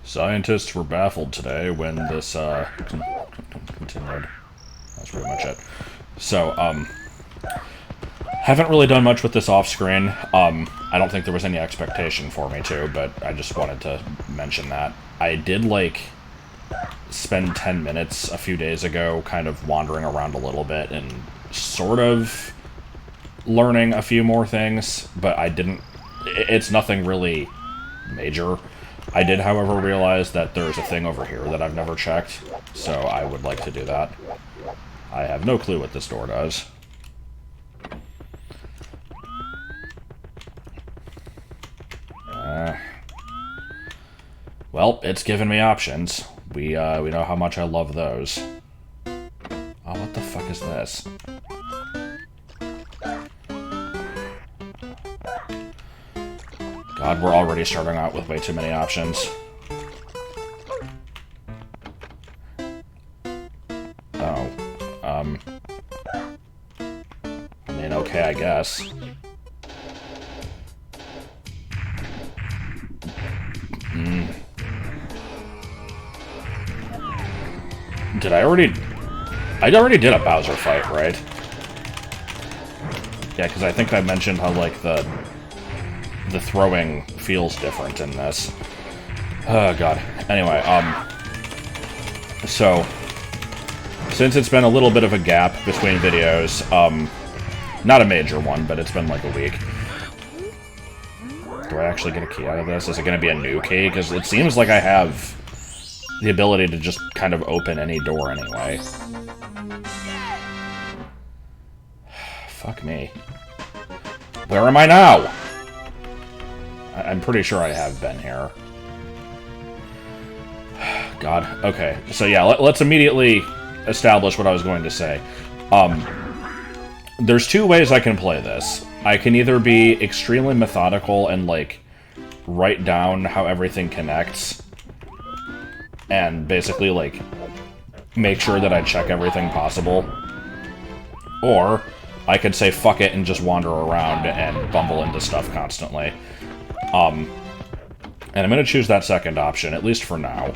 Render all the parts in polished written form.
Scientists were baffled today when this, continued. That's pretty much it. So, haven't really done much with this off-screen. I don't think there was any expectation for me to, but I just wanted to mention that. I did, like, spend 10 minutes a few days ago kind of wandering around a little bit and sort of learning a few more things, but I didn't... It's nothing really major. I did, however, realize that there's a thing over here that I've never checked, so I would like to do that. I have no clue what this door does. Well, it's given me options. We know how much I love those. Oh, what the fuck is this? God, we're already starting out with way too many options. Oh. I mean, okay, I guess. Did I already... I already did a Bowser fight, right? Yeah, because I think I mentioned how, like, the throwing feels different in this. Oh, God. Anyway, so, since it's been a little bit of a gap between videos, not a major one, but it's been like a week. Do I actually get a key out of this? Is it going to be a new key? Because it seems like I have the ability to just kind of open any door anyway. Fuck me. Where am I now? I'm pretty sure I have been here. God. Okay. So yeah, let's immediately establish what I was going to say. There's two ways I can play this. I can either be extremely methodical and, like, write down how everything connects, and basically, like, make sure that I check everything possible. Or I could say fuck it and just wander around and bumble into stuff constantly. And I'm going to choose that second option, at least for now.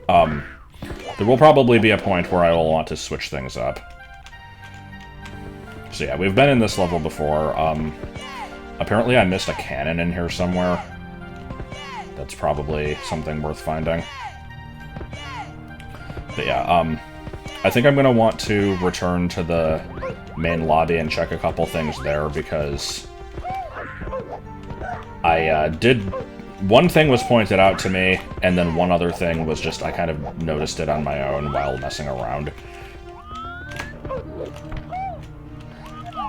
There will probably be a point where I will want to switch things up. So yeah, we've been in this level before. Apparently I missed a cannon in here somewhere. That's probably something worth finding. But yeah, I think I'm going to want to return to the main lobby and check a couple things there, because I did... One thing was pointed out to me, and then one other thing was just, I kind of noticed it on my own while messing around.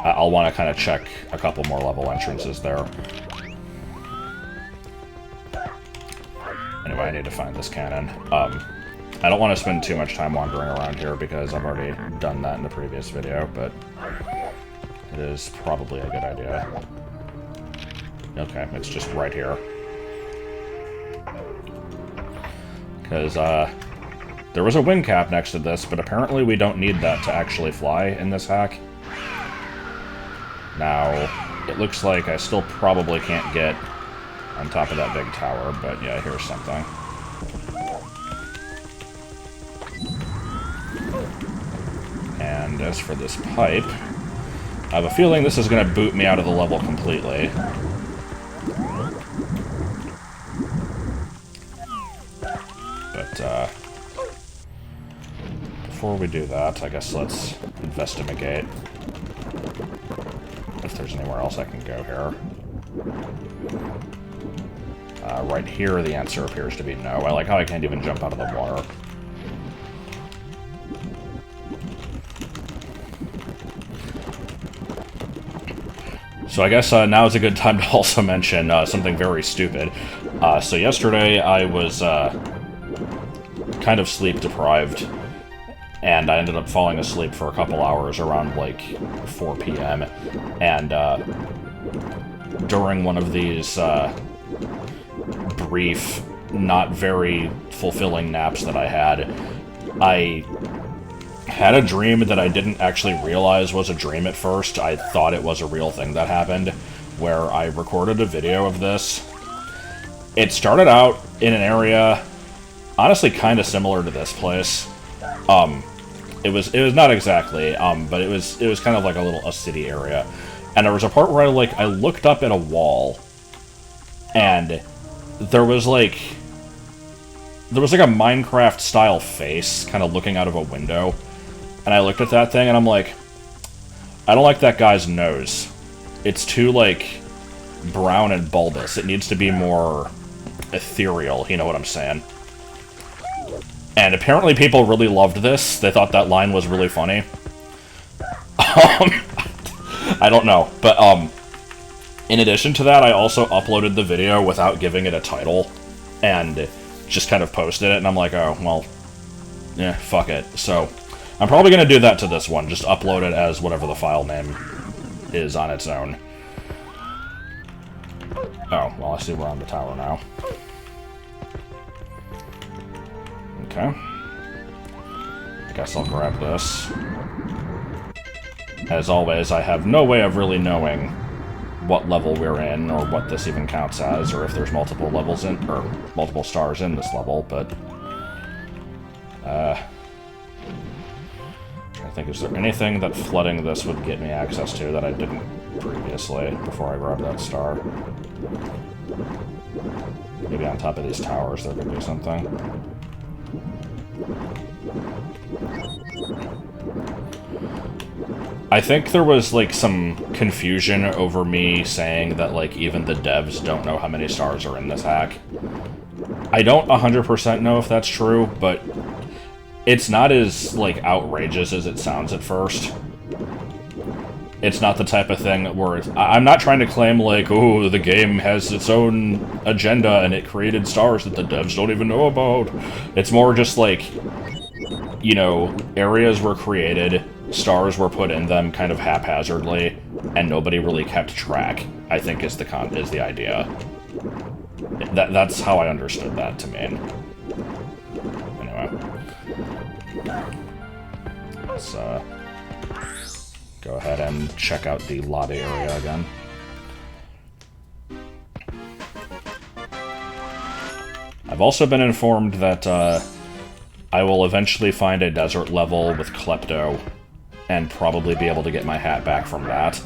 I'll want to kind of check a couple more level entrances there. Anyway, I need to find this cannon. I don't want to spend too much time wandering around here because I've already done that in the previous video, but it is probably a good idea. Okay, it's just right here. Because, there was a wing cap next to this, but apparently we don't need that to actually fly in this hack. Now, it looks like I still probably can't get on top of that big tower, but yeah, here's something. And as for this pipe, I have a feeling this is going to boot me out of the level completely. But, before we do that, I guess let's investigate if there's anywhere else I can go here. Right here, the answer appears to be no. I like how I can't even jump out of the water. So I guess now is a good time to also mention something very stupid. So yesterday I was kind of sleep deprived, and I ended up falling asleep for a couple hours around like 4 p.m. And during one of these brief, not very fulfilling naps that I had a dream that I didn't actually realize was a dream at first. I thought it was a real thing that happened, where I recorded a video of this, It started out in an area, honestly, kind of similar to this place. It was not exactly, but it was kind of like a city area, and there was a part where I looked up at a wall, and there was like a Minecraft style face kind of looking out of a window, and I looked at that thing and I'm like, I don't like that guy's nose. It's too like brown and bulbous. It needs to be more ethereal, you know what I'm saying? And apparently people really loved this. They thought that line was really funny. I don't know. But, in addition to that, I also uploaded the video without giving it a title. And just kind of posted it, and I'm like, oh, well, yeah, fuck it. So, I'm probably going to do that to this one. Just upload it as whatever the file name is on its own. Oh, well, I see we're on the tower now. Okay. I guess I'll grab this. As always, I have no way of really knowing what level we're in, or what this even counts as, or if there's multiple levels in, or multiple stars in this level, but... I think, is there anything that flooding this would get me access to that I didn't previously, before I grabbed that star? Maybe on top of these towers there could be something. I think there was, like, some confusion over me saying that, like, even the devs don't know how many stars are in this hack. I don't 100% know if that's true, but it's not as, like, outrageous as it sounds at first. It's not the type of thing where I'm not trying to claim, like, oh, the game has its own agenda and it created stars that the devs don't even know about. It's more just, like, you know, areas were created, stars were put in them kind of haphazardly, and nobody really kept track, I think is the idea. That's how I understood that to mean. Anyway. Let's, go ahead and check out the lobby area again. I've also been informed that, I will eventually find a desert level with Klepto, and probably be able to get my hat back from that.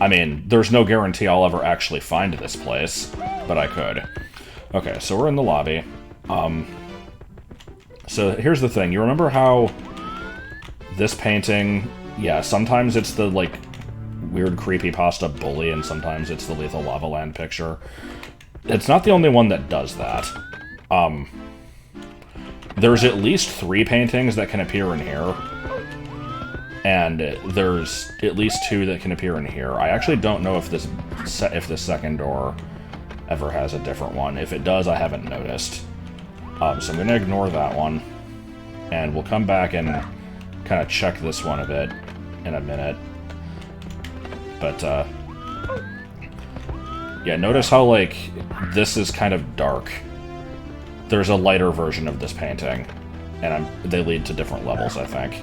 I mean, there's no guarantee I'll ever actually find this place, but I could. Okay, so we're in the lobby. So here's the thing. You remember how this painting... Yeah, sometimes it's the, like, weird creepypasta bully, and sometimes it's the Lethal Lava Land picture. It's not the only one that does that. There's at least 3 paintings that can appear in here. And there's at least 2 that can appear in here. I actually don't know if this second door ever has a different one. If it does, I haven't noticed. So I'm going to ignore that one. And we'll come back and kind of check this one a bit in a minute. But, yeah, notice how, like, this is kind of dark. There's a lighter version of this painting. And they lead to different levels, I think.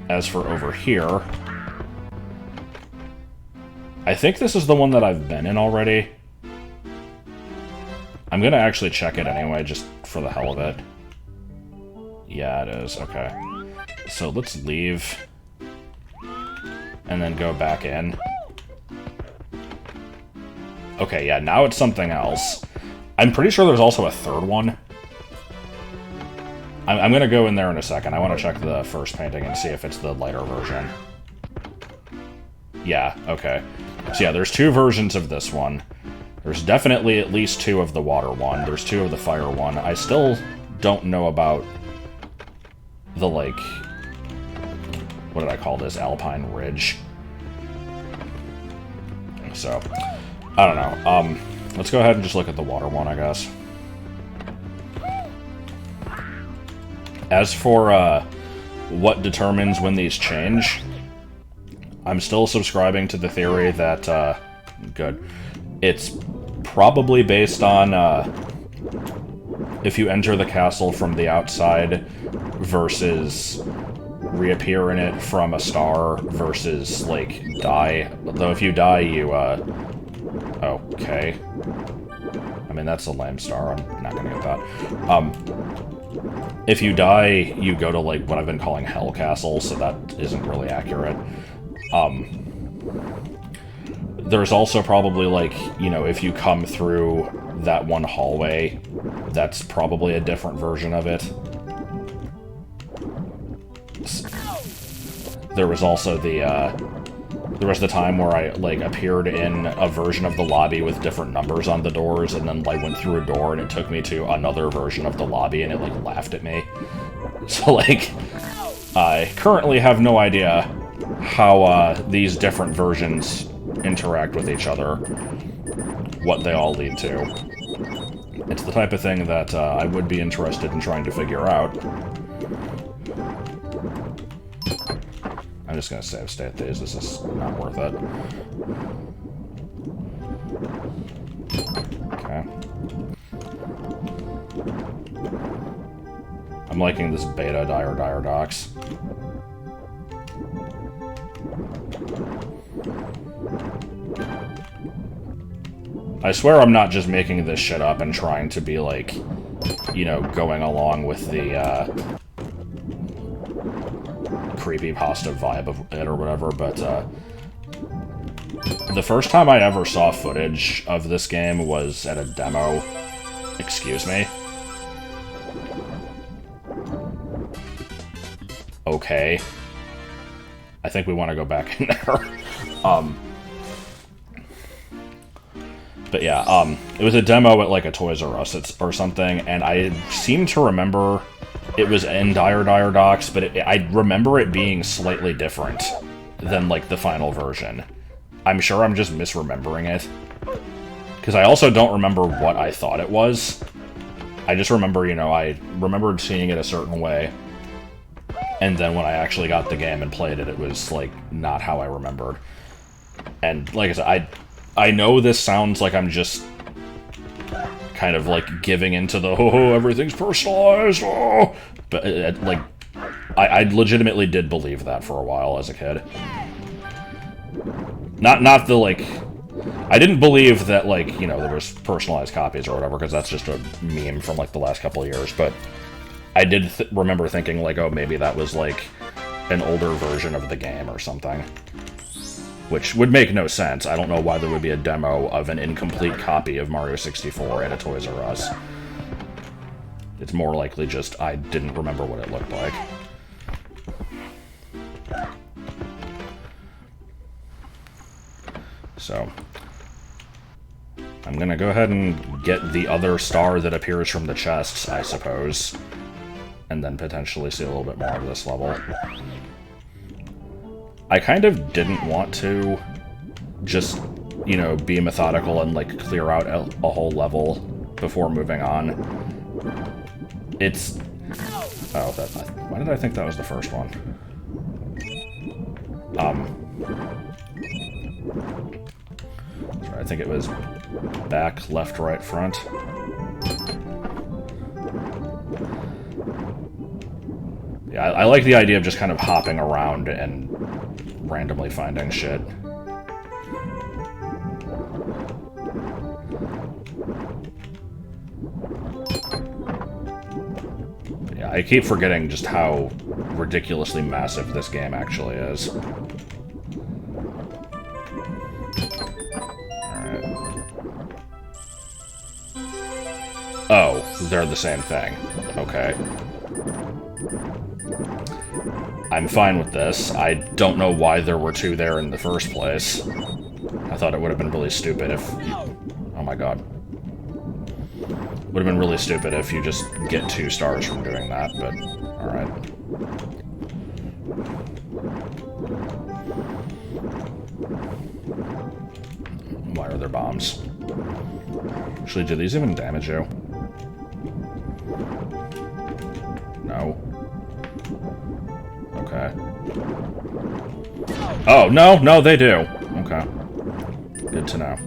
As for over here, I think this is the one that I've been in already. I'm gonna actually check it anyway, just for the hell of it. Yeah, it is. Okay. So let's leave. And then go back in. Okay, yeah, now it's something else. I'm pretty sure there's also a third one. I'm gonna go in there in a second. I want to check the first painting and see if it's the lighter version. Yeah, okay. So yeah, there's 2 versions of this one. There's definitely at least 2 of the water one. There's 2 of the fire one. I still don't know about the, like... What did I call this? Alpine Ridge. So, I don't know. Let's go ahead and just look at the water one, I guess. As for what determines when these change, I'm still subscribing to the theory that, good, it's probably based on if you enter the castle from the outside versus reappear in it from a star versus, like, die. Though if you die, you, okay. mean, that's a lame star. I'm not gonna get that. If you die, you go to, like, what I've been calling Hell Castle, so that isn't really accurate. There's also probably, like, you know, if you come through that one hallway, that's probably a different version of it. There was also there was the time where I, like, appeared in a version of the lobby with different numbers on the doors, and then, like, went through a door, and it took me to another version of the lobby, and it, like, laughed at me. So, like, I currently have no idea how, these different versions interact with each other, what they all lead to. It's the type of thing that, I would be interested in trying to figure out. I'm just gonna save state these, this is not worth it. Okay. I'm liking this beta Dire Docs. I swear I'm not just making this shit up and trying to be, like, you know, going along with the, creepypasta vibe of it or whatever, but the first time I ever saw footage of this game was at a demo. Excuse me. Okay. I think we want to go back in there. But yeah, it was a demo at, like, a Toys R Us or something, and I seem to remember it was in Dire Docs, but I remember it being slightly different than, like, the final version. I'm sure I'm just misremembering it. Because I also don't remember what I thought it was. I just remember, you know, I remembered seeing it a certain way. And then when I actually got the game and played it, it was, like, not how I remembered. And, like I said, I know this sounds like I'm just kind of, like, giving into the, oh, everything's personalized, oh! But, like, I legitimately did believe that for a while as a kid. Not the, like... I didn't believe that, like, you know, there was personalized copies or whatever, because that's just a meme from, like, the last couple of years, but I did remember thinking, like, oh, maybe that was, like, an older version of the game or something. Which would make no sense. I don't know why there would be a demo of an incomplete copy of Mario 64 at a Toys R Us. It's more likely just I didn't remember what it looked like. So, I'm gonna go ahead and get the other star that appears from the chests, I suppose. And then potentially see a little bit more of this level. I kind of didn't want to just, you know, be methodical and, like, clear out a whole level before moving on. It's... Oh, why did I think that was the first one? Sorry, I think it was back, left, right, front. Yeah, I like the idea of just kind of hopping around and randomly finding shit. But yeah, I keep forgetting just how ridiculously massive this game actually is. Alright. Oh, they're the same thing. Okay. I'm fine with this. I don't know why there were two there in the first place. I thought it would have been really stupid if... Oh my god. Would have been really stupid if you just get 2 stars from doing that, but... Alright. Why are there bombs? Actually, do these even damage you? No. Okay. Oh, no, they do. Okay. Good to know.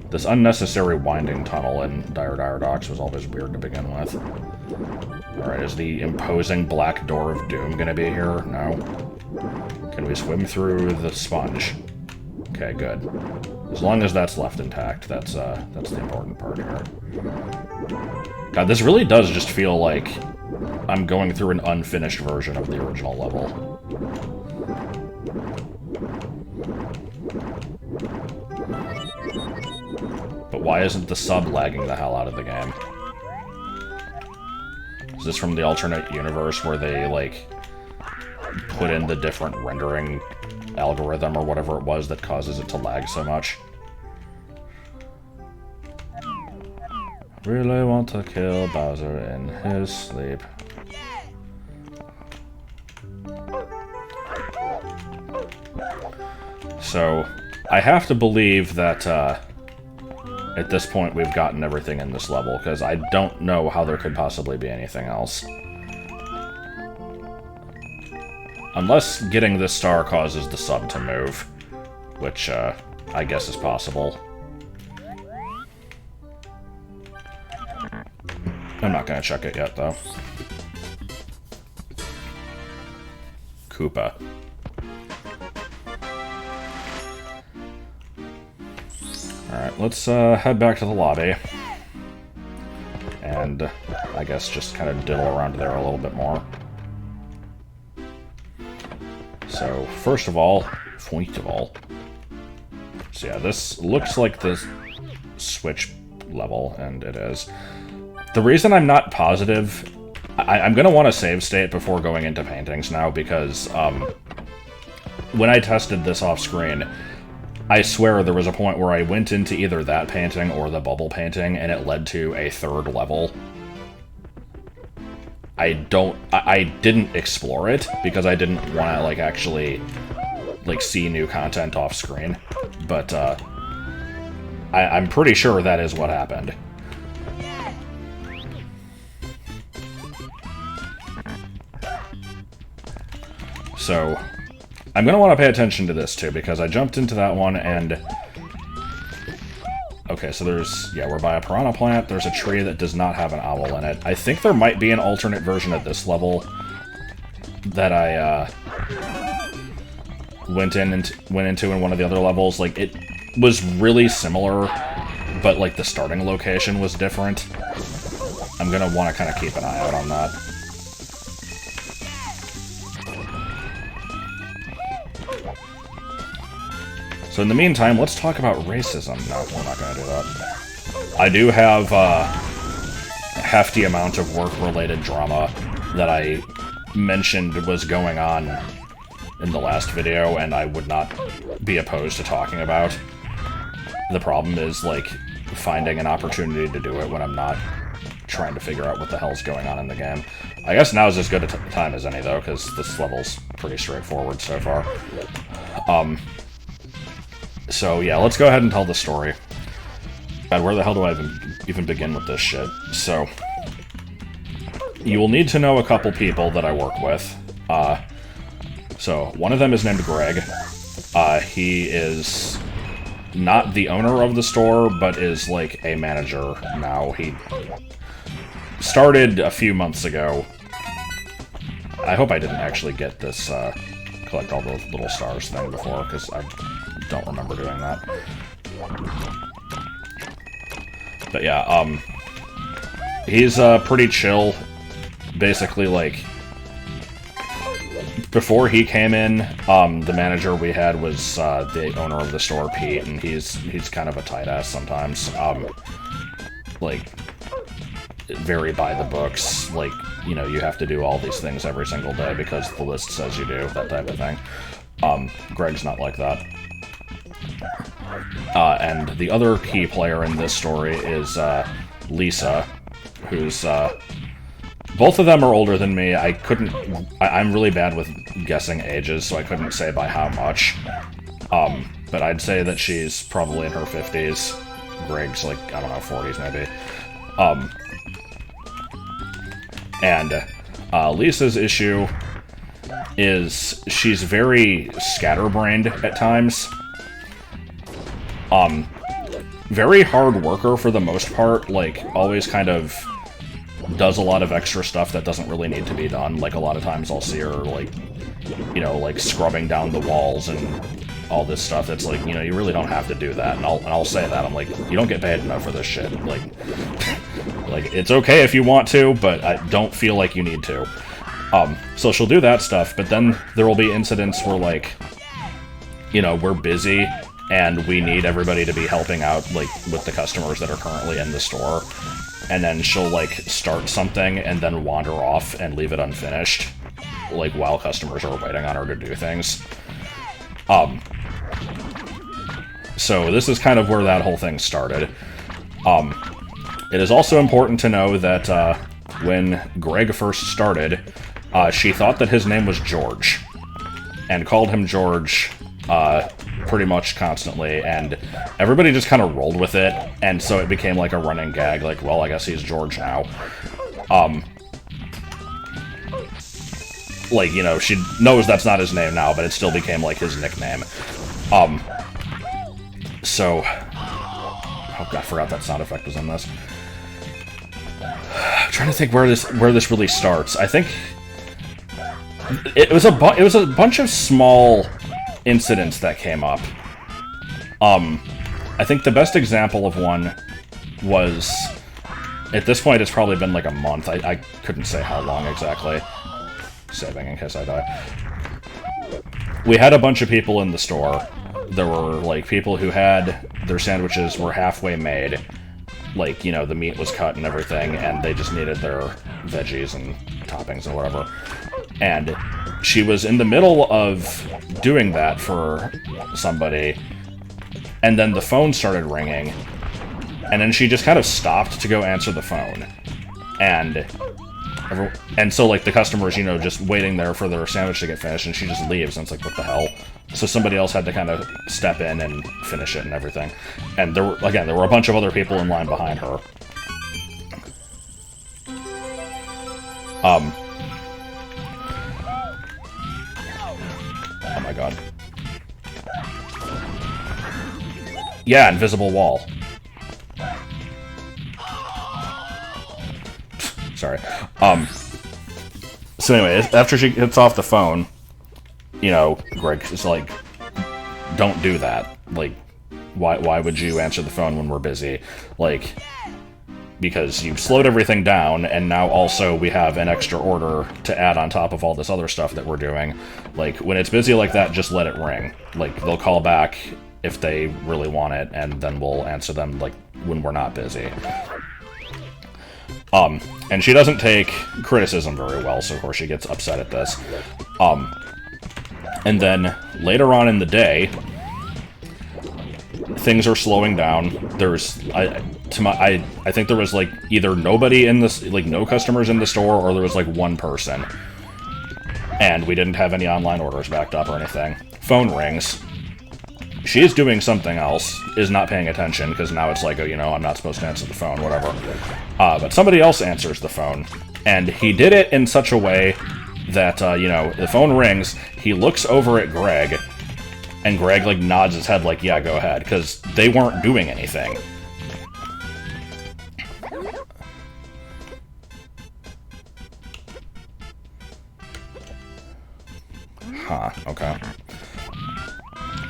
This unnecessary winding tunnel in Dire Docs was always weird to begin with. Alright, is the imposing black door of doom gonna be here? No. Can we swim through the sponge? Okay, good. As long as that's left intact, that's the important part here. God, this really does just feel like I'm going through an unfinished version of the original level. But why isn't the sub lagging the hell out of the game? Is this from the alternate universe where they, like, put in the different rendering algorithm or whatever it was that causes it to lag so much? Really want to kill Bowser in his sleep. So, I have to believe that, at this point we've gotten everything in this level, because I don't know how there could possibly be anything else. Unless getting this star causes the sub to move, which, I guess is possible. I'm not gonna check it yet, though. Koopa. Alright, let's head back to the lobby. And I guess just kind of diddle around there a little bit more. So, first of all, so yeah, this looks like the Switch level, and it is. The reason I'm not positive, I'm going to want to save state before going into paintings now, because when I tested this off-screen, I swear there was a point where I went into either that painting or the bubble painting, and it led to a third level. I didn't explore it, because I didn't want to, like, actually, like, see new content off-screen, but, I'm pretty sure that is what happened. So, I'm going to want to pay attention to this, too, because I jumped into that one, and... Okay, so there's... Yeah, we're by a piranha plant. There's a tree that does not have an owl in it. I think there might be an alternate version of this level that I, went into in one of the other levels. Like, it was really similar, but, like, the starting location was different. I'm going to want to kind of keep an eye out on that. So in the meantime, let's talk about racism. No, we're not going to do that. I do have a hefty amount of work-related drama that I mentioned was going on in the last video, and I would not be opposed to talking about. The problem is, like, finding an opportunity to do it when I'm not trying to figure out what the hell's going on in the game. I guess now's as good a time as any, though, because this level's pretty straightforward so far. So, yeah, let's go ahead and tell the story. God, where the hell do I even begin with this shit? So, you will need to know a couple people that I work with. So, one of them is named Greg. He is not the owner of the store, but is, like, a manager now. He started a few months ago. I hope I didn't actually get this, collect all the little stars thing before, because I don't remember doing that. But yeah, he's pretty chill. Basically, like, before he came in, the manager we had was the owner of the store, Pete, and he's kind of a tight ass sometimes. Like, very by the books. Like, you know, you have to do all these things every single day because the list says you do, that type of thing. Greg's not like that. And the other key player in this story is Lisa, who's both of them are older than me. I'm really bad with guessing ages, so I couldn't say by how much. But I'd say that she's probably in her 50s. Greg's like, I don't know, 40s maybe. And Lisa's issue is she's very scatterbrained at times. Very hard worker for the most part, like, always kind of does a lot of extra stuff that doesn't really need to be done. Like, a lot of times I'll see her, like, you know, like, scrubbing down the walls and all this stuff that's like, you know, you really don't have to do that. And I'll say that. I'm like, you don't get paid enough for this shit. Like, like, it's okay if you want to, but I don't feel like you need to. So she'll do that stuff, but then there will be incidents where, like, you know, we're busy and we need everybody to be helping out, like, with the customers that are currently in the store. And then she'll, like, start something and then wander off and leave it unfinished, like, while customers are waiting on her to do things. So this is kind of where that whole thing started. It is also important to know that when Greg first started, she thought that his name was George, and called him George pretty much constantly, and everybody just kind of rolled with it, and so it became like a running gag, like, well, I guess he's George now. Like, you know, she knows that's not his name now, but it still became, like, his nickname. So... oh, God, I forgot that sound effect was in this. I'm trying to think where this really starts. I think... it was a bunch of small incidents that came up. I think the best example of one was... at this point, it's probably been, like, a month. I couldn't say how long exactly. Saving in case I die. We had a bunch of people in the store. There were, like, people who had their sandwiches were halfway made. Like, you know, the meat was cut and everything, and they just needed their veggies and toppings and whatever. And she was in the middle of doing that for somebody, and then the phone started ringing, and then she just kind of stopped to go answer the phone. And so, like, the customers, you know, just waiting there for their sandwich to get finished, and she just leaves, and it's like, what the hell? So somebody else had to kind of step in and finish it and everything. And there were a bunch of other people in line behind her. Oh my god. Yeah, invisible wall. Sorry. So anyway, after she gets off the phone, you know, Greg is like, don't do that. Like, why would you answer the phone when we're busy? Like, because you've slowed everything down, and now also we have an extra order to add on top of all this other stuff that we're doing. Like, when it's busy like that, just let it ring. Like, they'll call back if they really want it, and then we'll answer them, like, when we're not busy. And she doesn't take criticism very well, so of course she gets upset at this. And then, later on in the day, things are slowing down. I think there was, like, either nobody in this, like, no customers in the store, or there was, like, one person. And we didn't have any online orders backed up or anything. Phone rings. She's doing something else, is not paying attention, because now it's like, oh, you know, I'm not supposed to answer the phone, whatever. But somebody else answers the phone. And he did it in such a way that, you know, the phone rings, he looks over at Greg, and Greg, like, nods his head like, yeah, go ahead, because they weren't doing anything. Huh, okay.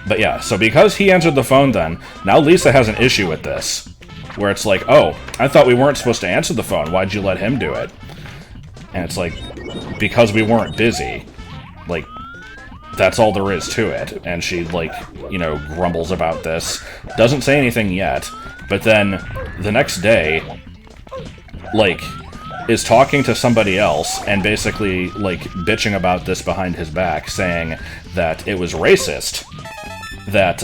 But yeah, so because he answered the phone then, now Lisa has an issue with this. Where it's like, oh, I thought we weren't supposed to answer the phone, why'd you let him do it? And it's like, because we weren't busy. Like, that's all there is to it. And she, like, you know, grumbles about this. Doesn't say anything yet, but then the next day, like, is talking to somebody else and basically, like, bitching about this behind his back, saying that it was racist that,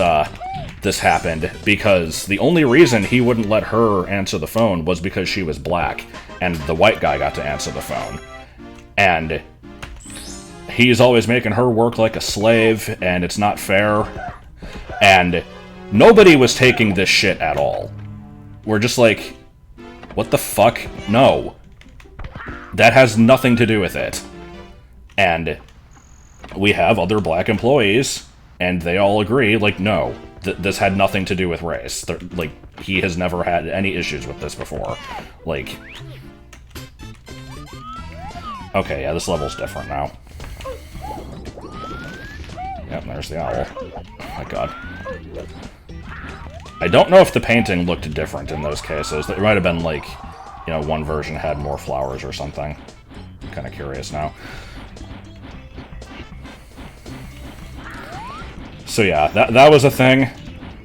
this happened, because the only reason he wouldn't let her answer the phone was because she was black, and the white guy got to answer the phone. And he's always making her work like a slave, and it's not fair. And nobody was taking this shit at all. We're just like, what the fuck? No. That has nothing to do with it. And we have other black employees, and they all agree, like, no, this had nothing to do with race. Like, he has never had any issues with this before. Like, Okay, yeah, this level's different now. Yep, there's the owl. Oh my god. I don't know if the painting looked different in those cases. It might have been like, you know, one version had more flowers or something. I'm kind of curious now. So yeah, that was a thing,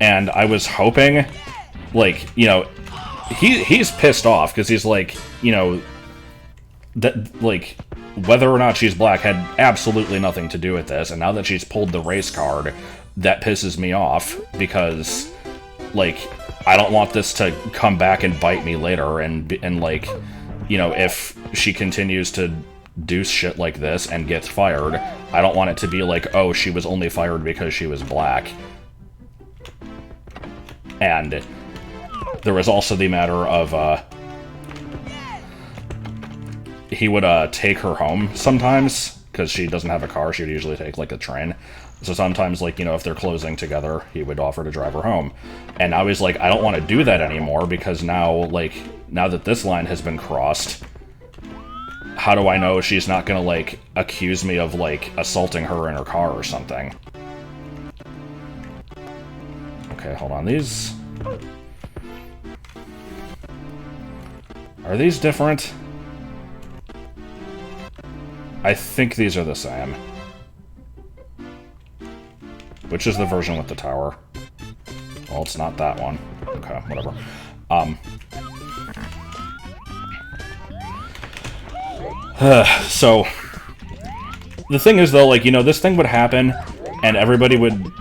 and I was hoping, like, you know, he's pissed off because he's like, you know, that, like, whether or not she's black had absolutely nothing to do with this, and now that she's pulled the race card, that pisses me off because, like, I don't want this to come back and bite me later, and like, you know, if she continues to do shit like this and gets fired, I don't want it to be like, oh, she was only fired because she was black. And there was also the matter of, he would, take her home sometimes, because she doesn't have a car. She would usually take, like, a train. So sometimes, like, you know, if they're closing together, he would offer to drive her home. And I was like, I don't want to do that anymore, because now, like, now that this line has been crossed, how do I know she's not gonna, like, accuse me of, like, assaulting her in her car or something? Okay, hold on. These... Are these different? I think these are the same. Which is the version with the tower? Well, it's not that one. Okay, whatever. So, the thing is, though, like, you know, this thing would happen, and everybody would...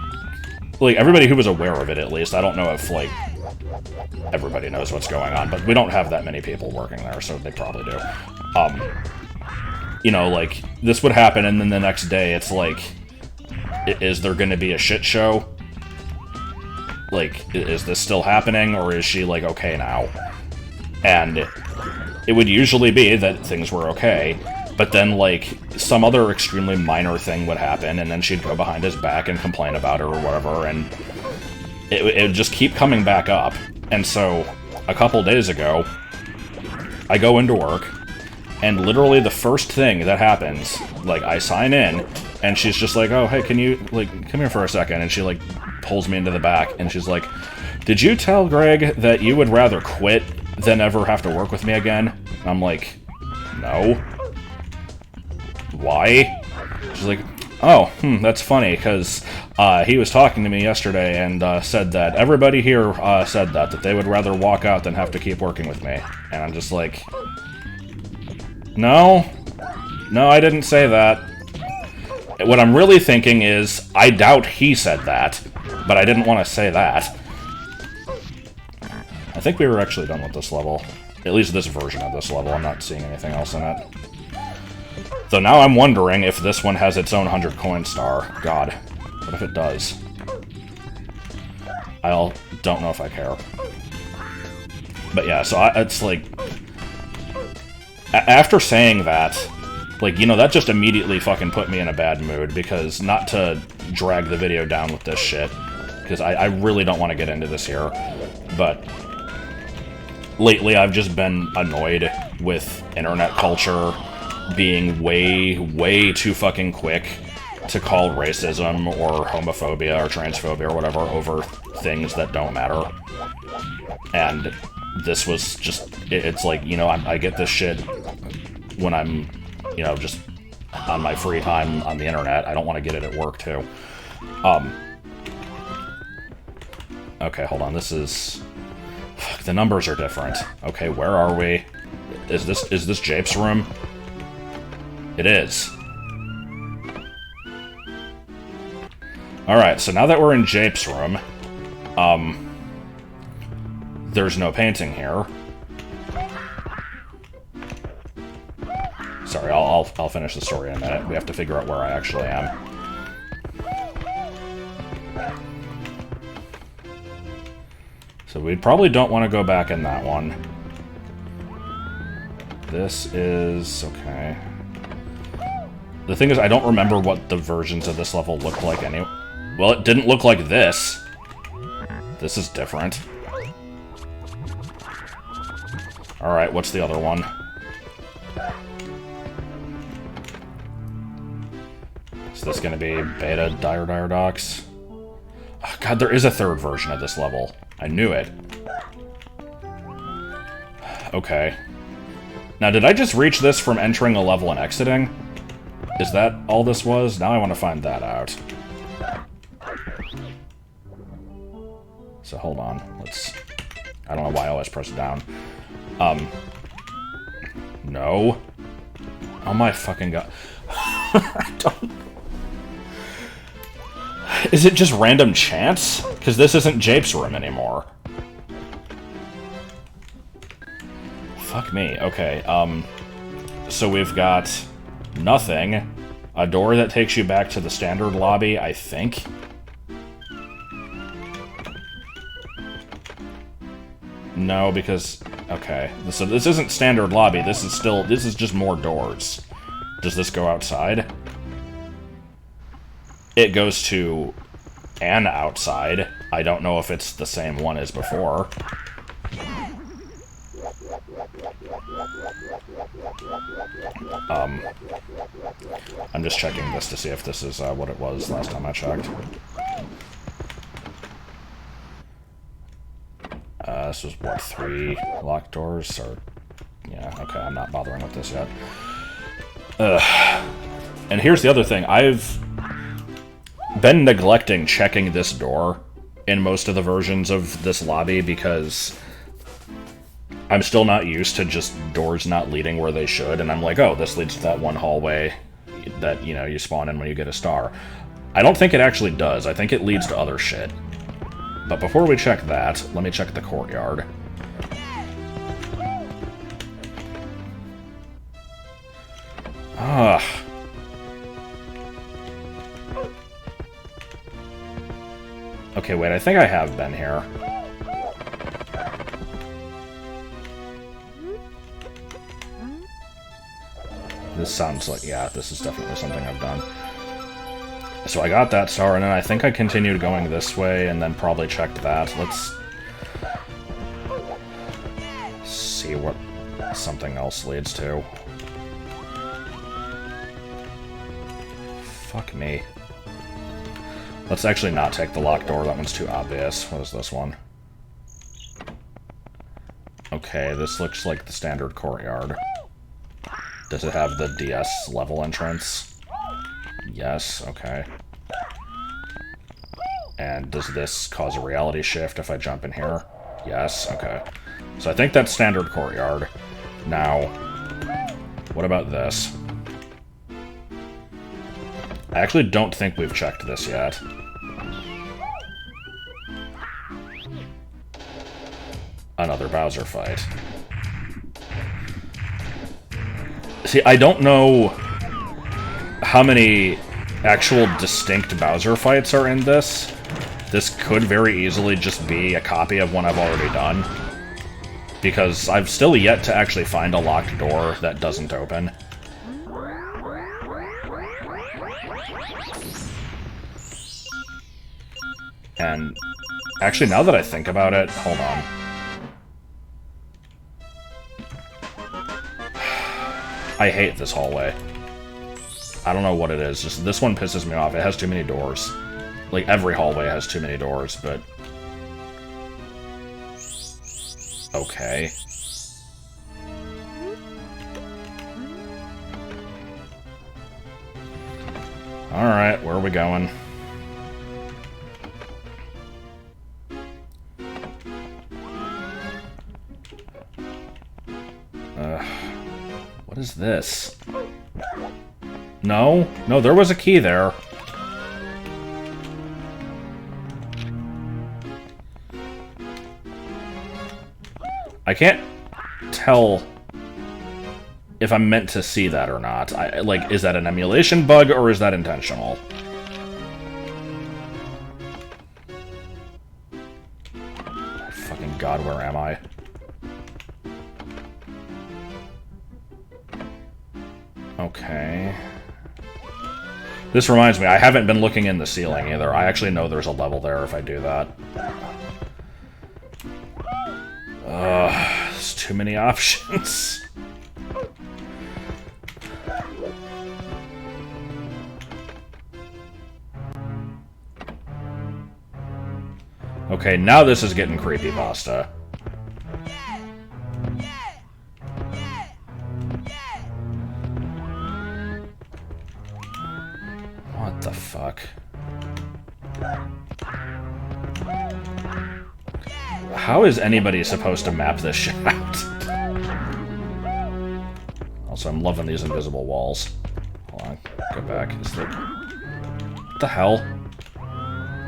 Like, everybody who was aware of it, at least. I don't know if, like, everybody knows what's going on, but we don't have that many people working there, so they probably do. You know, like, this would happen, and then the next day, it's like, is there gonna be a shit show? Like, is this still happening, or is she, like, okay now? And it would usually be that things were okay, but then, like, some other extremely minor thing would happen, and then she'd go behind his back and complain about it or whatever, and it would just keep coming back up. And so, a couple days ago, I go into work, and literally the first thing that happens, like, I sign in, and she's just like, oh, hey, can you, like, come here for a second, and she, like, pulls me into the back, and she's like, did you tell Greg that you would rather quit than ever have to work with me again? And I'm like, no. Why? She's like, oh, that's funny, because he was talking to me yesterday and said that everybody here said that they would rather walk out than have to keep working with me. And I'm just like, no, I didn't say that. What I'm really thinking is, I doubt he said that, but I didn't want to say that. I think we were actually done with this level. At least this version of this level. I'm not seeing anything else in it. Though now I'm wondering if this one has its own 100 coin star. God, what if it does? I don't know if I care. But yeah, so it's like... After saying that, like, you know, that just immediately fucking put me in a bad mood, because not to drag the video down with this shit, because I really don't want to get into this here, but lately I've just been annoyed with internet culture being way too fucking quick to call racism or homophobia or transphobia or whatever over things that don't matter. And this was just, it's like, you know, I get this shit when I'm, you know, just on my free time on the internet. I don't want to get it at work, too. Okay, hold on, this is... Fuck, the numbers are different. Okay, where are we? Is this Jape's room? It is. Alright, so now that we're in Jape's room, there's no painting here. Sorry, I'll finish the story in a minute. We have to figure out where I actually am. So we probably don't want to go back in that one. This is... okay. The thing is, I don't remember what the versions of this level looked like anyway. Well, it didn't look like this. This is different. Alright, what's the other one? Is this gonna be beta Dire Docks? Oh, God, there is a third version of this level. I knew it. Okay. Now, did I just reach this from entering a level and exiting? Is that all this was? Now I want to find that out. So, hold on. Let's... I don't know why I always press it down. No. Oh my fucking god. I don't... Is it just random chance? Because this isn't Jape's room anymore. Fuck me. Okay, so we've got nothing. A door that takes you back to the standard lobby, I think. No, because... Okay, so this isn't standard lobby. This is just more doors. Does this go outside? It goes to an outside. I don't know if it's the same one as before. I'm just checking this to see if this is what it was last time I checked. This was, what, 3 locked doors? Or... Yeah, okay, I'm not bothering with this yet. And here's the other thing. I've been neglecting checking this door in most of the versions of this lobby because I'm still not used to just doors not leading where they should, and I'm like, oh, this leads to that one hallway that, you know, you spawn in when you get a star. I don't think it actually does. I think it leads to other shit. But before we check that, let me check the courtyard. Ah. Okay, wait, I think I have been here. This sounds like, yeah, this is definitely something I've done. So I got that star, and then I think I continued going this way, and then probably checked that. Let's see what something else leads to. Fuck me. Let's actually not take the locked door, that one's too obvious. What is this one? Okay, this looks like the standard courtyard. Does it have the DS level entrance? Yes, okay. And does this cause a reality shift if I jump in here? Yes, okay. So I think that's standard courtyard. Now, what about this? I actually don't think we've checked this yet. Another Bowser fight. See, I don't know how many actual distinct Bowser fights are in this. This could very easily just be a copy of one I've already done. Because I've still yet to actually find a locked door that doesn't open. And actually, now that I think about it, hold on. I hate this hallway. I don't know what it is, just this one pisses me off. It has too many doors. Like, every hallway has too many doors, but... Okay. Alright, where are we going? What is this? No? No, there was a key there. I can't tell if I'm meant to see that or not. Like, is that an emulation bug or is that intentional? Fucking God, where am I? Okay. This reminds me, I haven't been looking in the ceiling either. I actually know there's a level there if I do that. There's too many options. Okay, now this is getting creepy, pasta. What the fuck? How is anybody supposed to map this shit out? Also, I'm loving these invisible walls. Hold on, go back. What the hell?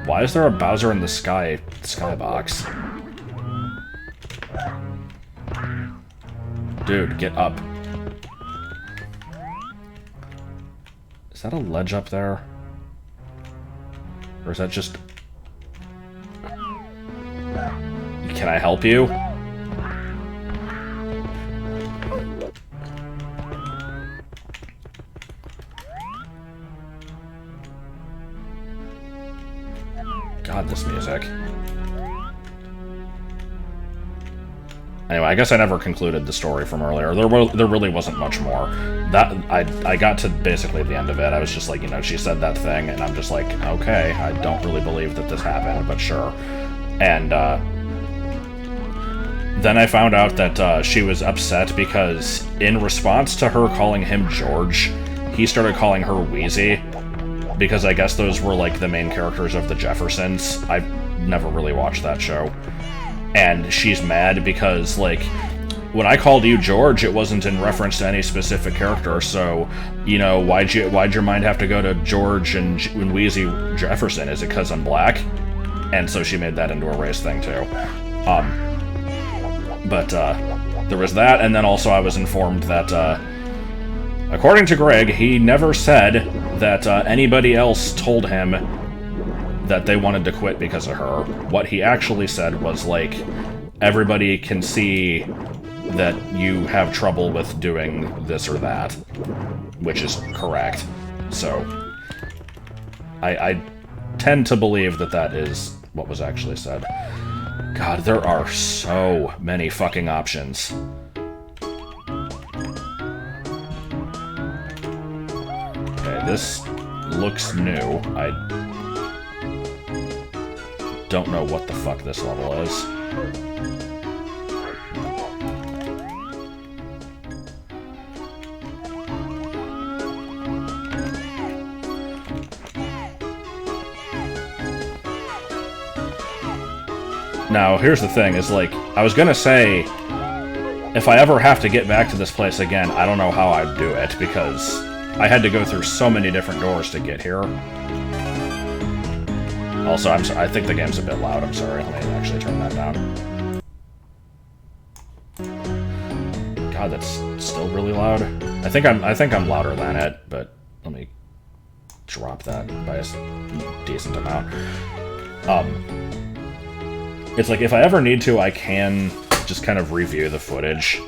Why is there a Bowser in the skybox? Dude, get up. Is that a ledge up there? Or is that just... Can I help you? God, this music. Anyway, I guess I never concluded the story from earlier. There really wasn't much more. That I got to basically the end of it. I was just like, you know, she said that thing, and I'm just like, okay, I don't really believe that this happened, but sure. And then I found out that she was upset because in response to her calling him George, he started calling her Wheezy, because I guess those were like the main characters of the Jeffersons. I've never really watched that show. And she's mad because, like, when I called you George, it wasn't in reference to any specific character, so, you know, why'd your mind have to go to George and Wheezy Jefferson? Is it because I'm black? And so she made that into a race thing, too. But there was that, and then also I was informed that, according to Greg, he never said that anybody else told him that they wanted to quit because of her. What he actually said was, like, everybody can see that you have trouble with doing this or that, which is correct. So, I tend to believe that that is what was actually said. God, there are so many fucking options. Okay, this looks new. I don't know what the fuck this level is. Now, here's the thing, is like, I was gonna say, if I ever have to get back to this place again, I don't know how I'd do it, because I had to go through so many different doors to get here. Also, I think the game's a bit loud, I'm sorry. Let me actually turn that down. God, that's still really loud. I think I'm louder than it, but let me drop that by a decent amount. It's like, if I ever need to, I can just kind of review the footage.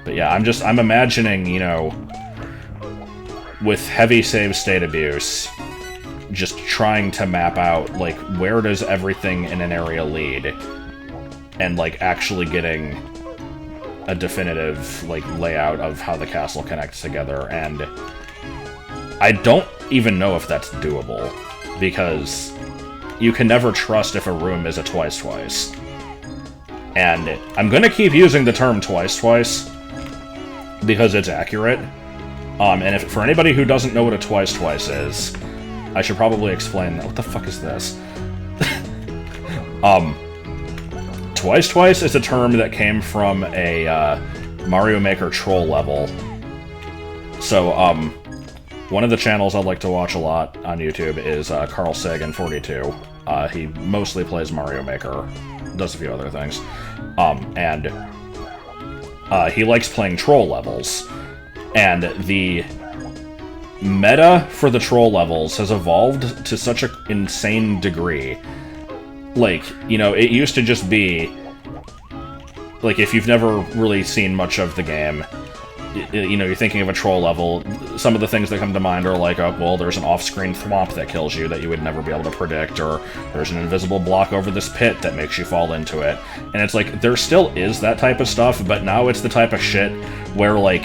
But yeah, I'm imagining, you know, with heavy save state abuse, just trying to map out, like, where does everything in an area lead, and, like, actually getting a definitive, like, layout of how the castle connects together, and I don't even know if that's doable, because you can never trust if a room is a twice-twice. And I'm gonna keep using the term twice-twice, because it's accurate. And if for anybody who doesn't know what a twice-twice is, I should probably explain that. What the fuck is this? Twice-twice is a term that came from a Mario Maker troll level. So, one of the channels I like to watch a lot on YouTube is Carl Sagan42. He mostly plays Mario Maker, does a few other things. And he likes playing troll levels. And the meta for the troll levels has evolved to such an insane degree. Like, you know, it used to just be, like, if you've never really seen much of the game, you know, you're thinking of a troll level, some of the things that come to mind are like, oh, well, there's an off-screen thwomp that kills you that you would never be able to predict, or there's an invisible block over this pit that makes you fall into it. And it's like, there still is that type of stuff, but now it's the type of shit where, like,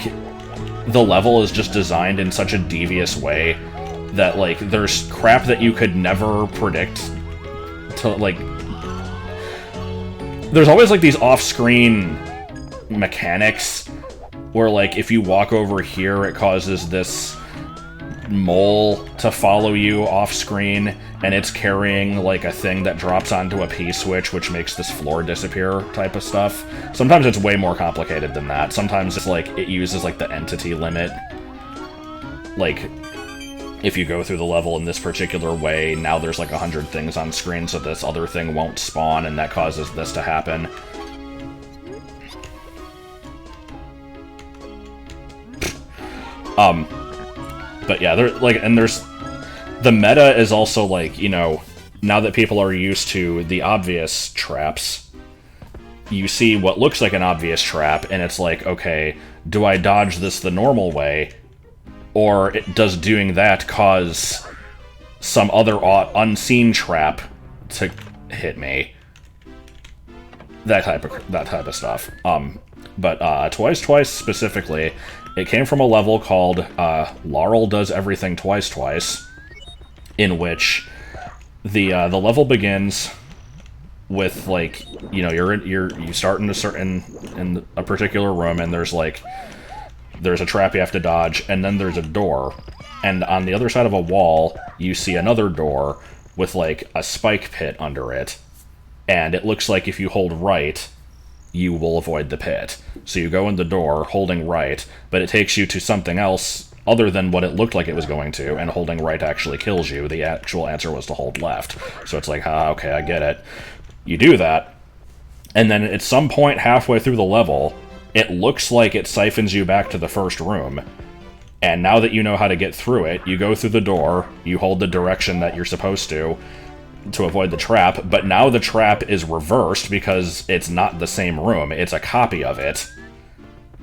the level is just designed in such a devious way that, like, there's crap that you could never predict to, like... There's always, like, these off-screen mechanics where, like, if you walk over here, it causes this mole to follow you off-screen, and it's carrying, like, a thing that drops onto a P-switch, which makes this floor disappear type of stuff. Sometimes it's way more complicated than that. Sometimes it's, like, it uses, like, the entity limit. Like, if you go through the level in this particular way, now there's, like, 100 things on screen, so this other thing won't spawn, and that causes this to happen. But yeah, there's... The meta is also, like, you know, now that people are used to the obvious traps, you see what looks like an obvious trap, and it's like, okay, do I dodge this the normal way, or does doing that cause some other unseen trap to hit me? That type of stuff. But Twice specifically, it came from a level called Laurel Does Everything Twice, in which the level begins with, like, you know, you start in a particular room, and there's a trap you have to dodge, and then there's a door, and on the other side of a wall you see another door with, like, a spike pit under it, and it looks like if you hold right, you will avoid the pit. So you go in the door holding right, but it takes you to something else other than what it looked like it was going to, and holding right actually kills you. The actual answer was to hold left. So it's like, okay, I get it. You do that, and then at some point halfway through the level, it looks like it siphons you back to the first room. And now that you know how to get through it, you go through the door, you hold the direction that you're supposed to avoid the trap, but now the trap is reversed because it's not the same room, it's a copy of it.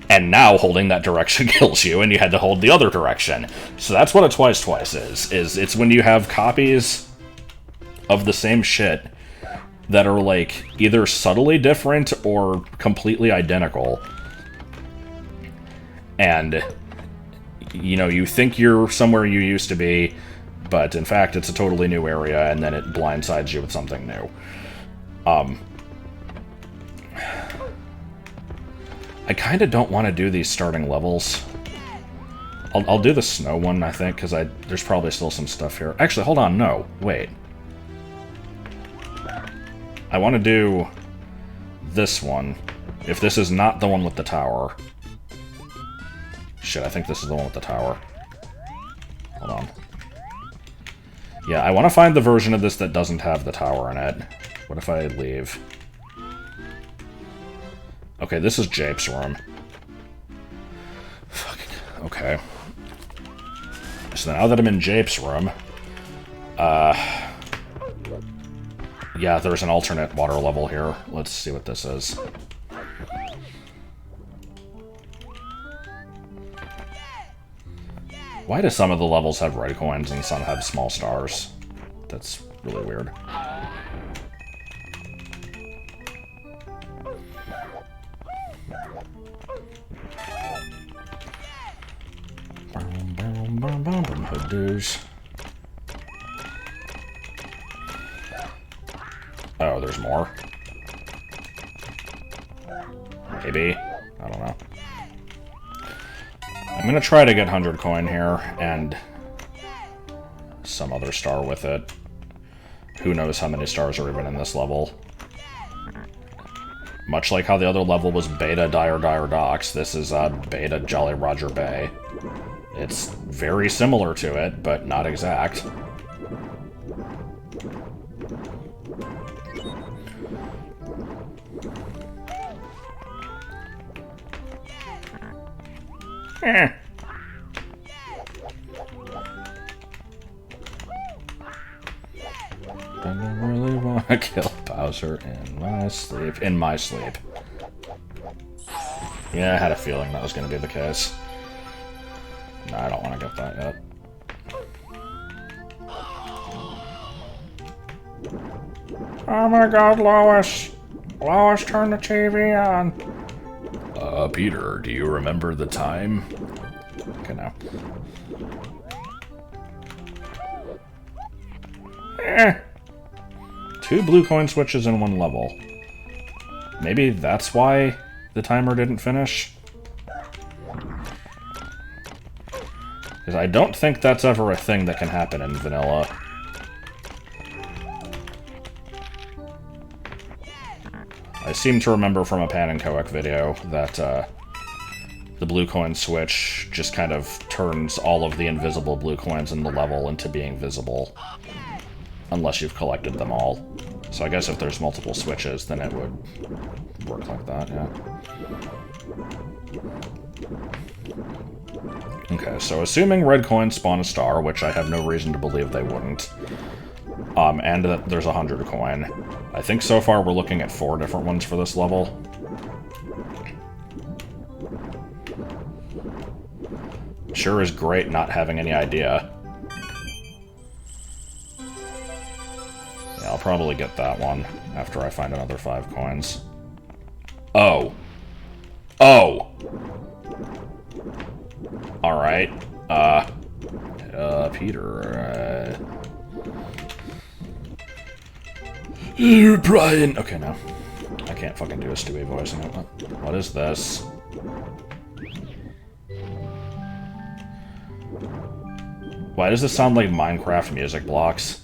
And now holding that direction kills you, and you had to hold the other direction. So that's what a Twice is it's when you have copies of the same shit that are, like, either subtly different or completely identical. And, you know, you think you're somewhere you used to be, but in fact it's a totally new area, and then it blindsides you with something new. I kind of don't want to do these starting levels. I'll do the snow one, I think, because there's probably still some stuff here. Actually, hold on, no, wait. I want to do this one, if this is not the one with the tower. Shit, I think this is the one with the tower. Hold on. Yeah, I want to find the version of this that doesn't have the tower in it. What if I leave? Okay, this is Jape's room. Fucking... Okay. So now that I'm in Jape's room... Yeah, there's an alternate water level here. Let's see what this is. Why do some of the levels have red coins and some have small stars? That's really weird. Oh, there's more. Maybe. I don't know. I'm gonna try to get 100 coin here, and some other star with it. Who knows how many stars are even in this level. Much like how the other level was Beta Dire Docks, this is Beta Jolly Roger Bay. It's very similar to it, but not exact. I don't really want to kill Bowser in my sleep. In my sleep. Yeah, I had a feeling that was going to be the case. No, I don't want to get that yet. Oh my god, Lois! Lois, turn the TV on! Peter, do you remember the time? Okay, now. Eh. 2 blue coin switches in 1 level. Maybe that's why the timer didn't finish? Because I don't think that's ever a thing that can happen in vanilla. I seem to remember from a Pan and Coec video that the blue coin switch just kind of turns all of the invisible blue coins in the level into being visible. Unless you've collected them all. So I guess if there's multiple switches, then it would work like that, yeah. Okay, so assuming red coins spawn a star, which I have no reason to believe they wouldn't, and that there's 100 coin, I think so far we're looking at 4 different ones for this level. Sure is great not having any idea. Yeah, I'll probably get that one after I find another 5 coins. Oh. Oh! Alright. Peter, Brian! Okay, no. I can't fucking do a Stewie voice. What is this? Why does this sound like Minecraft music blocks?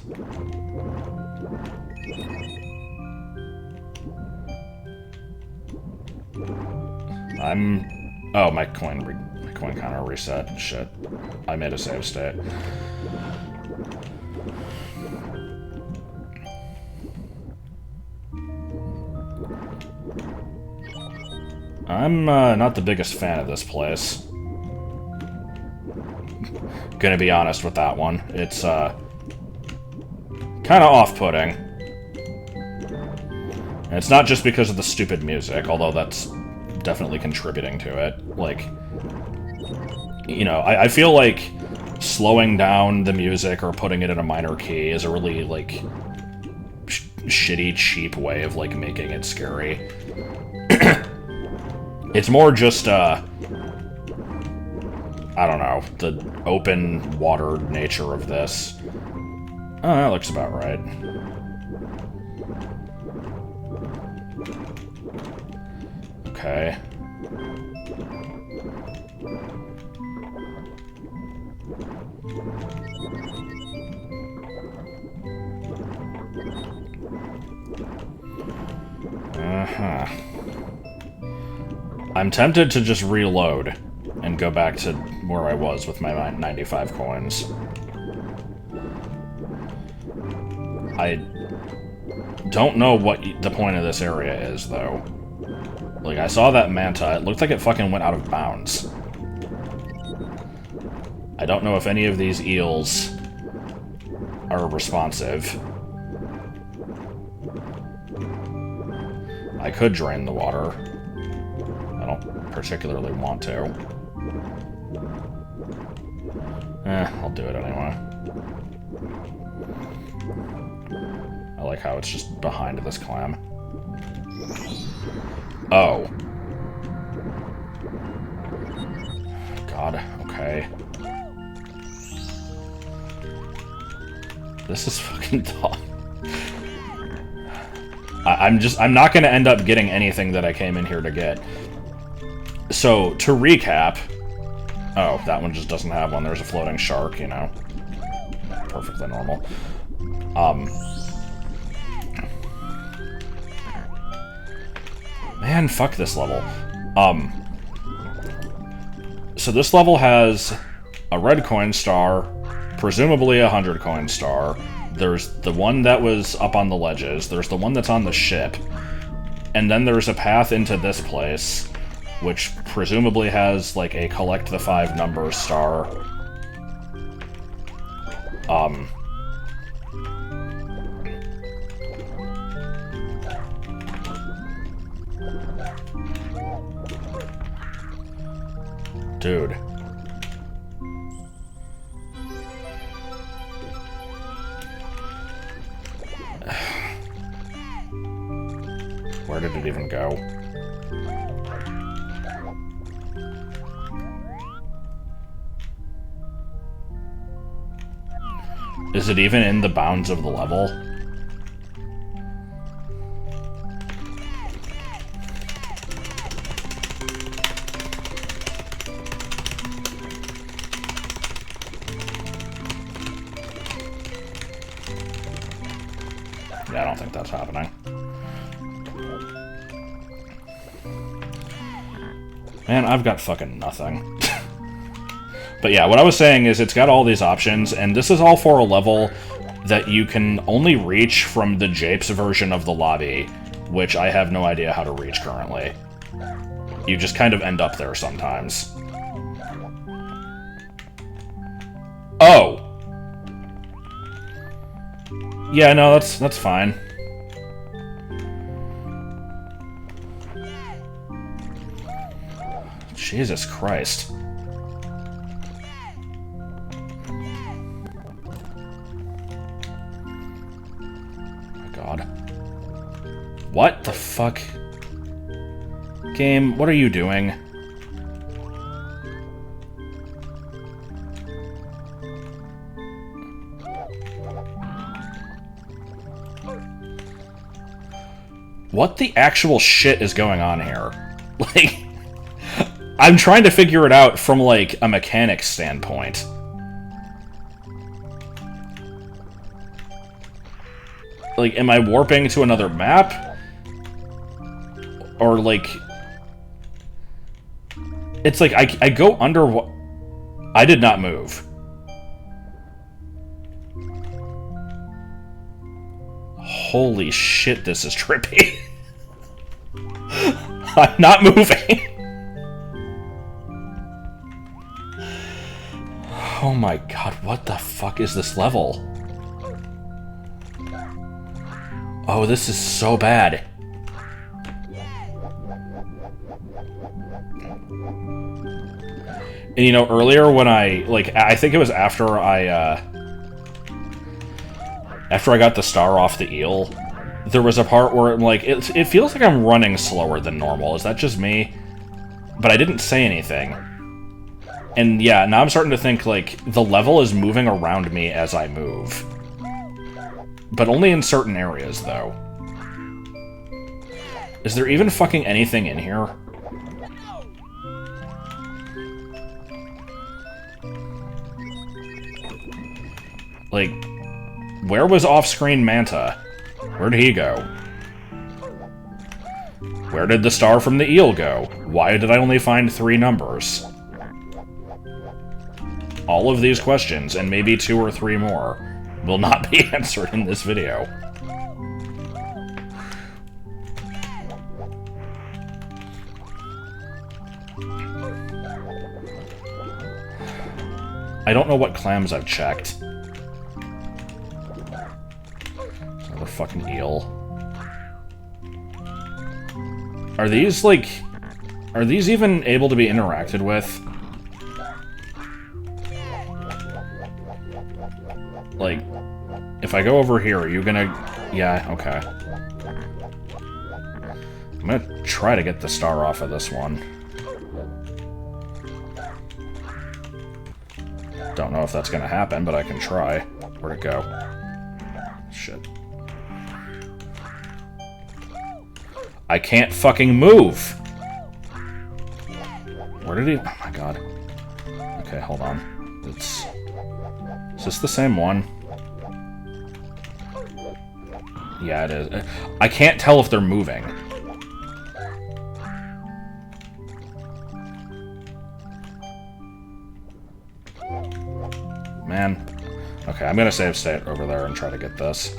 Oh, my coin counter reset. Shit. I made a save state. I'm not the biggest fan of this place. Gonna be honest with that one. It's kind of off-putting. And it's not just because of the stupid music, although that's definitely contributing to it. Like, you know, I feel like slowing down the music or putting it in a minor key is a really, like, shitty, cheap way of, like, making it scary. It's more just, I don't know, the open water nature of this. Oh, that looks about right. Okay. Uh-huh. I'm tempted to just reload and go back to where I was with my 95 coins. I don't know what the point of this area is, though. Like, I saw that manta. It looked like it fucking went out of bounds. I don't know if any of these eels are responsive. I could drain the water. I don't particularly want to. I'll do it anyway. I like how it's just behind this clam. Oh. God, okay. This is fucking tough. I'm not gonna end up getting anything that I came in here to get. So, to recap... Oh, that one just doesn't have one. There's a floating shark, you know. Perfectly normal. Man, fuck this level. So this level has a red coin star, presumably a 100 coin star. There's the one that was up on the ledges. There's the one that's on the ship. And then there's a path into this place, which presumably has, like, a collect the 5 numbers star. Dude. Where did it even go? Is it even in the bounds of the level? Yeah, I don't think that's happening. Man, I've got fucking nothing. But yeah, what I was saying is it's got all these options, and this is all for a level that you can only reach from the japes version of the lobby, which I have no idea how to reach currently. You just kind of end up there sometimes. Oh! Yeah, no, that's fine. Jesus Christ. God. What the fuck? Game, what are you doing? What the actual shit is going on here? Like, I'm trying to figure it out from, like, a mechanics standpoint. Like, am I warping to another map? Or, like... It's like, I go under what... I did not move. Holy shit, this is trippy. I'm not moving. Oh my god, what the fuck is this level? Oh, this is so bad. And you know, earlier when I think it was after I got the star off the eel, there was a part where like it feels like I'm running slower than normal. Is that just me? But I didn't say anything. And yeah, now I'm starting to think like the level is moving around me as I move. But only in certain areas, though. Is there even fucking anything in here? Like, where was off-screen Manta? Where'd he go? Where did the star from the eel go? Why did I only find 3 numbers? All of these questions, and maybe 2 or 3 more, will not be answered in this video. I don't know what clams I've checked. Another fucking eel. Are these, like... Are these even able to be interacted with? Like, if I go over here, are you gonna... Yeah, okay. I'm gonna try to get the star off of this one. Don't know if that's gonna happen, but I can try. Where'd it go? Shit. I can't fucking move! Where did he... Oh my god. Okay, hold on. It's... Is this the same one? Yeah, it is. I can't tell if they're moving. Man. Okay, I'm gonna save state over there and try to get this.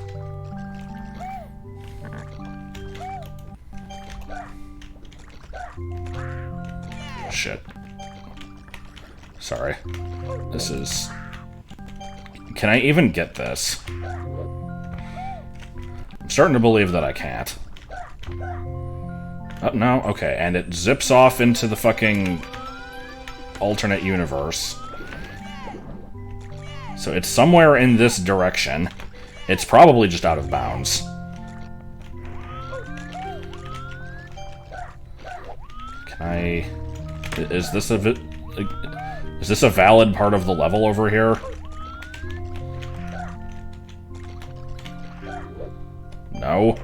Shit. Sorry. This is... Can I even get this? I'm starting to believe that I can't. Oh, no? Okay, and it zips off into the fucking alternate universe. So it's somewhere in this direction. It's probably just out of bounds. Can I... Is this a valid part of the level over here? No.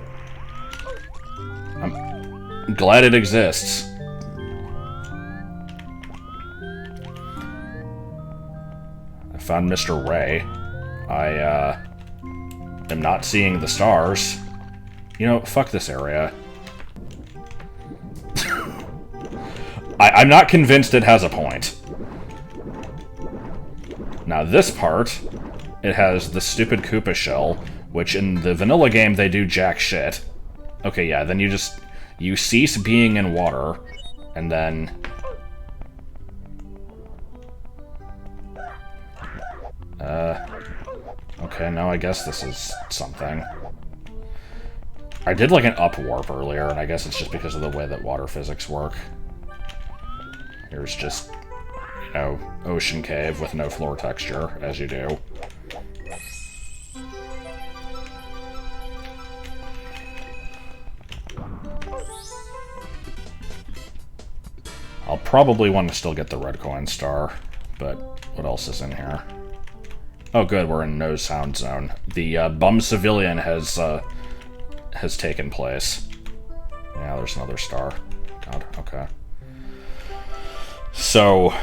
I'm glad it exists. I found Mr. Ray. I am not seeing the stars. You know, fuck this area. I'm not convinced it has a point. Now this part, it has the stupid Koopa shell, which in the vanilla game they do jack shit. Okay, yeah, then you cease being in water, and then... Okay, no, I guess this is something. I did like an up warp earlier, and I guess it's just because of the way that water physics work. Here's just, you know, ocean cave with no floor texture, as you do. I'll probably want to still get the red coin star, but what else is in here? Oh good, we're in no sound zone. The bum civilian has taken place. Yeah, there's another star. God, okay. So,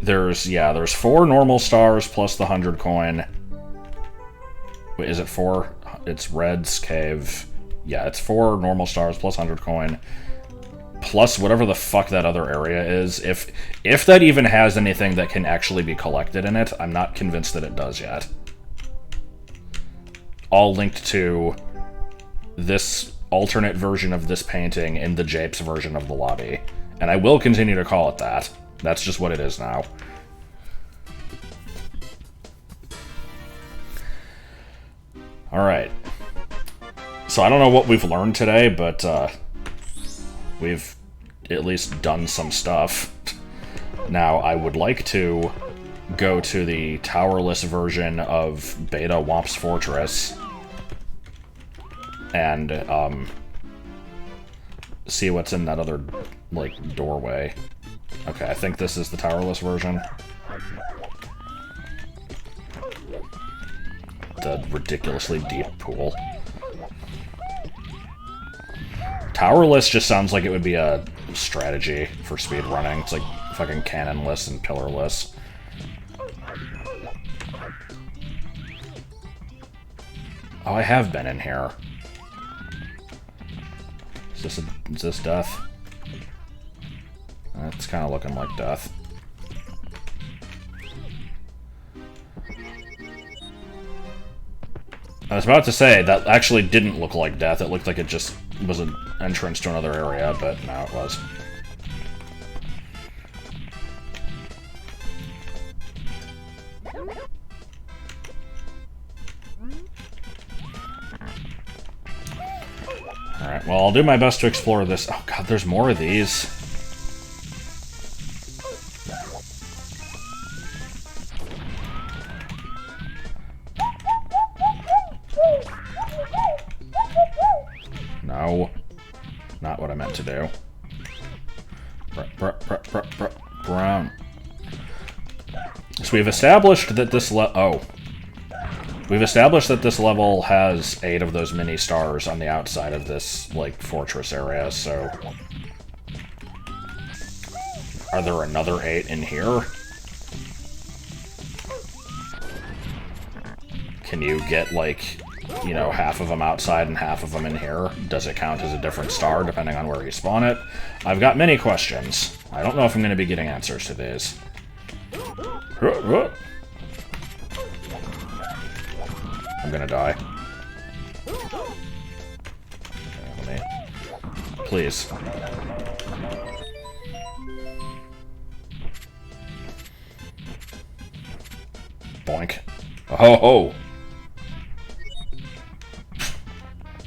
there's 4 normal stars plus the 100 coin. Wait, is it 4? It's Red's Cave. Yeah, it's 4 normal stars plus 100 coin. Plus whatever the fuck that other area is. If that even has anything that can actually be collected in it, I'm not convinced that it does yet. All linked to this alternate version of this painting in the Jape's version of the lobby. And I will continue to call it that. That's just what it is now. Alright. So I don't know what we've learned today, but we've at least done some stuff. Now, I would like to go to the Towerless version of Beta Womp's Fortress and see what's in that other, like, doorway. Okay, I think this is the Towerless version. The ridiculously deep pool. Towerless just sounds like it would be a strategy for speedrunning. It's like fucking cannonless and pillarless. Oh, I have been in here. Is this death? It's kind of looking like death. I was about to say, that actually didn't look like death. It looked like it just was an entrance to another area, but no, it was. Alright, well, I'll do my best to explore this. Oh god, there's more of these. No. Not what I meant to do. Brown. So we've established that this We've established that this level has 8 of those mini stars on the outside of this, like, fortress area, so... Are there another 8 in here? Can you get, like, you know, half of them outside and half of them in here? Does it count as a different star, depending on where you spawn it? I've got many questions. I don't know if I'm going to be getting answers to these. I'm gonna die. Okay, please. Boink. Oh, ho!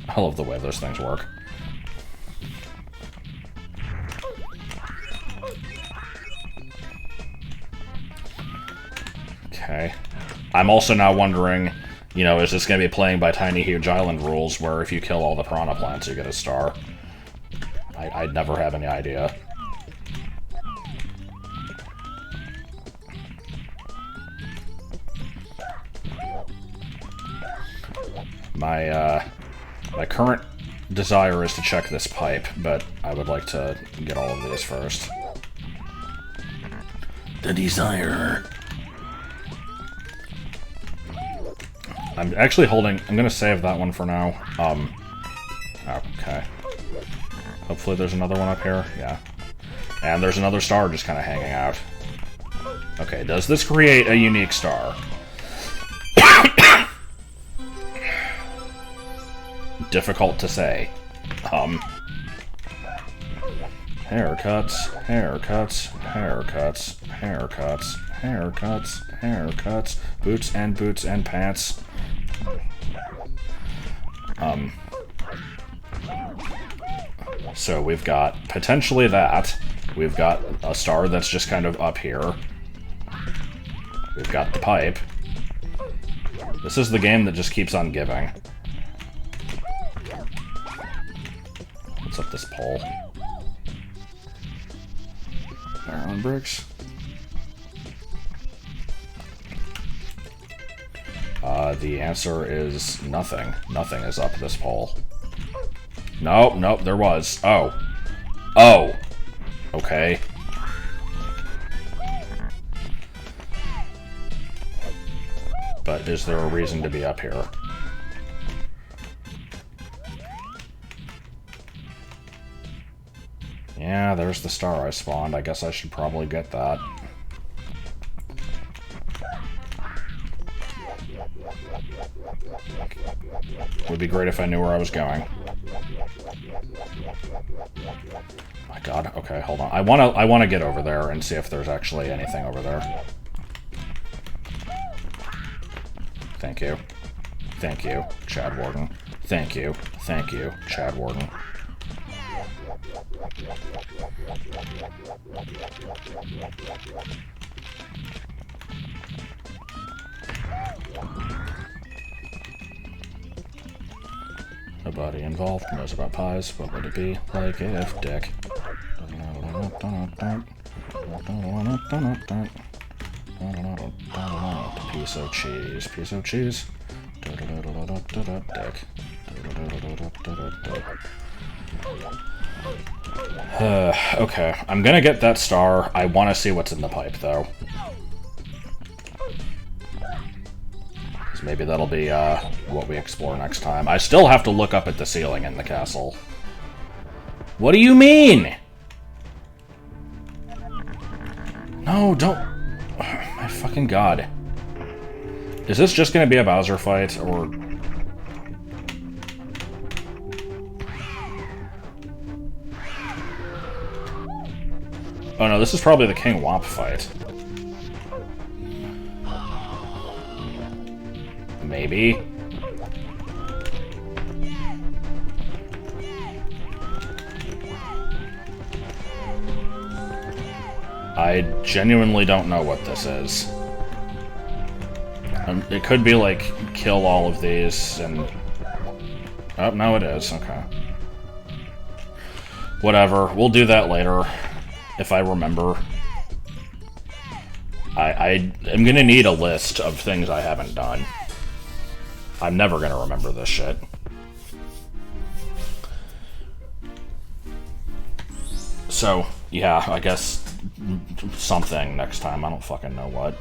I love the way those things work. Okay. I'm also now wondering, you know, is this going to be playing by Tiny Huge Island rules, where if you kill all the piranha plants, you get a star? I'd never have any idea. my current desire is to check this pipe, but I would like to get all of these first. The desire. I'm actually holding... I'm gonna save that one for now. Okay. Hopefully there's another one up here. Yeah. And there's another star just kind of hanging out. Okay, does this create a unique star? Difficult to say. Haircuts, haircuts, haircuts, haircuts, haircuts, haircuts, boots and pants. So we've got potentially that. We've got a star that's just kind of up here. We've got the pipe. This is the game that just keeps on giving. What's up this pole? Iron bricks. The answer is nothing. Nothing is up this pole. Nope, nope, there was. Oh. Oh! Okay. But is there a reason to be up here? Yeah, there's the star I spawned. I guess I should probably get that. Would be great if I knew where I was going. My god, okay, hold on. I wanna get over there and see if there's actually anything over there. Thank you. Thank you, Chad Warden. Thank you. Thank you, Chad Warden. Nobody involved knows about pies. What would it be like if Dick? Piece of cheese. Piece of cheese. Dick. Okay, I'm gonna get that star. I want to see what's in the pipe, though. Maybe that'll be what we explore next time. I still have to look up at the ceiling in the castle. What do you mean? No, don't... My fucking god. Is this just gonna be a Bowser fight, or... Oh no, this is probably the King Womp fight. Maybe. I genuinely don't know what this is. It could be like, kill all of these and... Oh, no it is, okay. Whatever, we'll do that later, if I remember. I am gonna need a list of things I haven't done. I'm never gonna remember this shit. So, yeah, I guess something next time. I don't fucking know what.